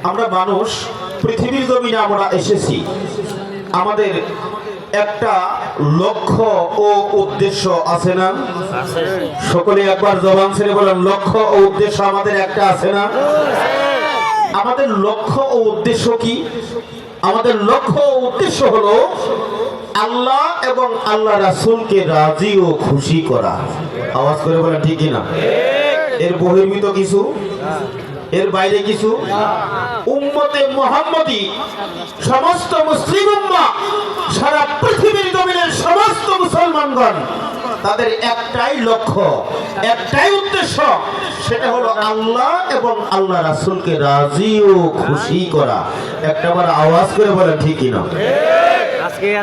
আমরা মানুষ পৃথিবীর জমিনে আমরা এসেছি, আমাদের একটা লক্ষ্য ও উদ্দেশ্য আছে না? সকলে একবার জবান ছেড়ে বলেন, লক্ষ্য ও উদ্দেশ্য আমাদের একটা আছে না? আমাদের লক্ষ্য ও উদ্দেশ্য কি? আমাদের লক্ষ্য ও উদ্দেশ্য হলো আল্লাহ এবং আল্লাহ রাসূলকে রাজি ও খুশি করা। আওয়াজ করে বলেন ঠিক কিনা? এর বহির্ভূত কিছু, এর বাইরে কিছু? উম্মতে মুহাম্মদী, সমস্ত মুসলিম উম্মাহ, সারা পৃথিবীর জমিনের সমস্ত মুসলমানগণ, তাদের একটাই লক্ষ্য, একটাই উদ্দেশ্য, সেটা হলো আল্লাহ এবং আল্লাহ রাসূলকে রাজি ও খুশি করা। একটাবার আওয়াজ করে বলেন ঠিক কিনা?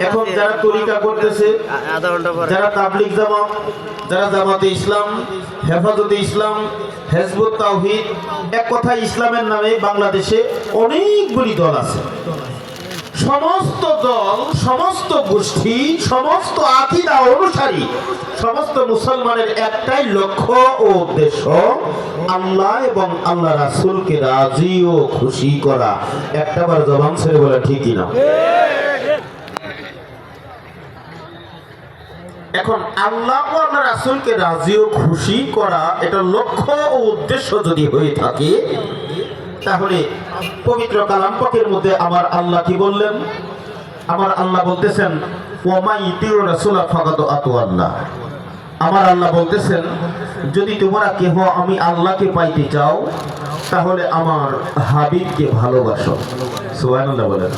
এখন যারা তরিকা করতেছে, যারা তাবলীগ জামাত, যারা জামাতে ইসলাম, হেফাজতে ইসলাম, হিজবুত তাওহীদ, এক কথা ইসলামের নামে বাংলাদেশে অনেকগুলি দল আছে। সমস্ত দল, সমস্ত গোষ্ঠী, সমস্ত আকীদা অনুসারী, সমস্ত মুসলমানের একটাই লক্ষ্য ও উদ্দেশ্য আল্লাহ এবং আল্লাহ রাসূলকে রাজি ও খুশি করা। একটাবার জবান ছেড়ে বলে ঠিক কিনা? এখন আল্লাহ ও আল্লাহ রাসূলকে রাজি ও খুশি করা, এটা লক্ষ্য ও উদ্দেশ্য যদি হয়ে থাকে, তাহলে পবিত্র কালাম পাকের মধ্যে আমার আল্লাহ কি বললেন? আমার আল্লাহ বলতেছেন, ওয়া মা ইতিউর রাসূলা ফাকাদ আতাআল্লাহ। আমার আল্লাহ বলতেছেন, যদি তোমরা কেহ আমি আল্লাহকে পাইতে চাও, তাহলে আমার হাবিবকে ভালোবাসো। সুবহানাল্লাহ বলেন।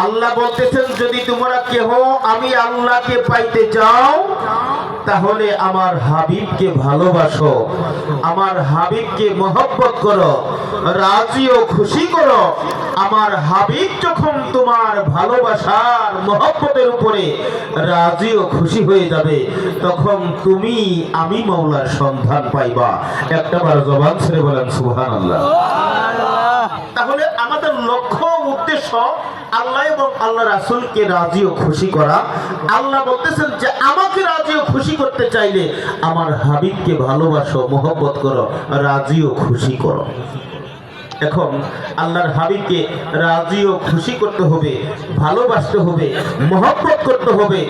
আল্লাহ বলতেছেন, যদি তোমরা কেহ আমি আল্লাহকে পাইতে চাও, তাহলে আমার হাবিবকে ভালোবাসো, আমার হাবিবকে মহব্বত করো, রাজি ও খুশি করো। আমার হাবিব যখন তোমার ভালোবাসার মহব্বতের উপরে রাজি ও খুশি হয়ে যাবে, তখন তুমি আমি মাওলার সন্ধান পাইবা। একটাবার জবান ছেড়ে বলেন সুবহানাল্লাহ। তাহলে আমাদের লক্ষ্য উদ্দেশ্য আল্লাহ এবং আল্লাহ রাসূলকে রাজি ও খুশি করা। আল্লাহ বলতেছেন যে আমাকে রাজি ও খুশি করতে চাইলে আমার হাবিবকে ভালোবাসো, মহব্বত করো, রাজি ও খুশি করো। এখন আল্লাহর হাবিবকে রাজি ও খুশি করতে হবে, ভালোবাসতে হবে, মহব্বত করতে হবে।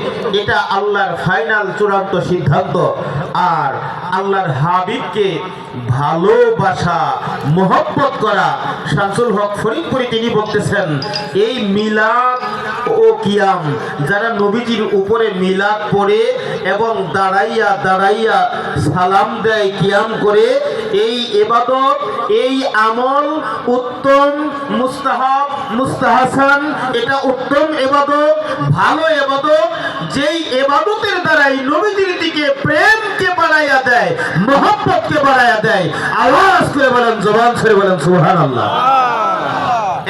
এটা আল্লাহর ফাইনাল চূড়ান্ত সিদ্ধান্ত। আর আল্লাহর হাবিবকে ভালোবাসা, মহব্বত করা, শামসুল হক ফরিদপুরি তিনি বলতেছেন, এই মিলাদ ও কিয়াম, যারা নবীজির উপরে মিলাদ পড়ে এবং দাঁড়াইয়া দাঁড়াইয়া সালাম দেয়, কিয়াম করে, এই ইবাদত, এই আমল উত্তম, মুস্তাহাব, মুস্তাহাসান, এটা উত্তম ইবাদত, ভালো ইবাদত। যেই ইবাদতের দ্বারাই নবীজির দিকে প্রেমকে বাড়াইয়া দেয়, মহব্বতকে বাড়াইয়া দেয়। আওয়াজ করে বলেন, জবান ছেড়ে বলেন সুবহানাল্লাহ।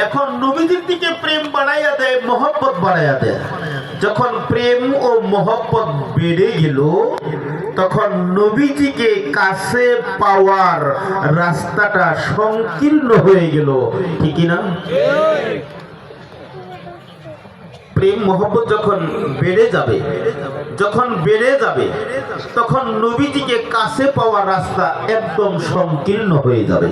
এখন নবীজির দিকে প্রেম বাড়াইয়া দেয়, মহব্বত বাড়াইয়া দেয়। যখন প্রেম ও মহব্বত বেড়ে গেল, তখন নবীজিকে কাছে পাওয়ার রাস্তাটা সংকীর্ণ হয়ে গেল। ঠিক না? প্রেম মহব্বত যখন বেড়ে যাবে, যখন বেড়ে যাবে, তখন নবীজিকে কাছে পাওয়ার রাস্তা একদম সংকীর্ণ হয়ে যাবে।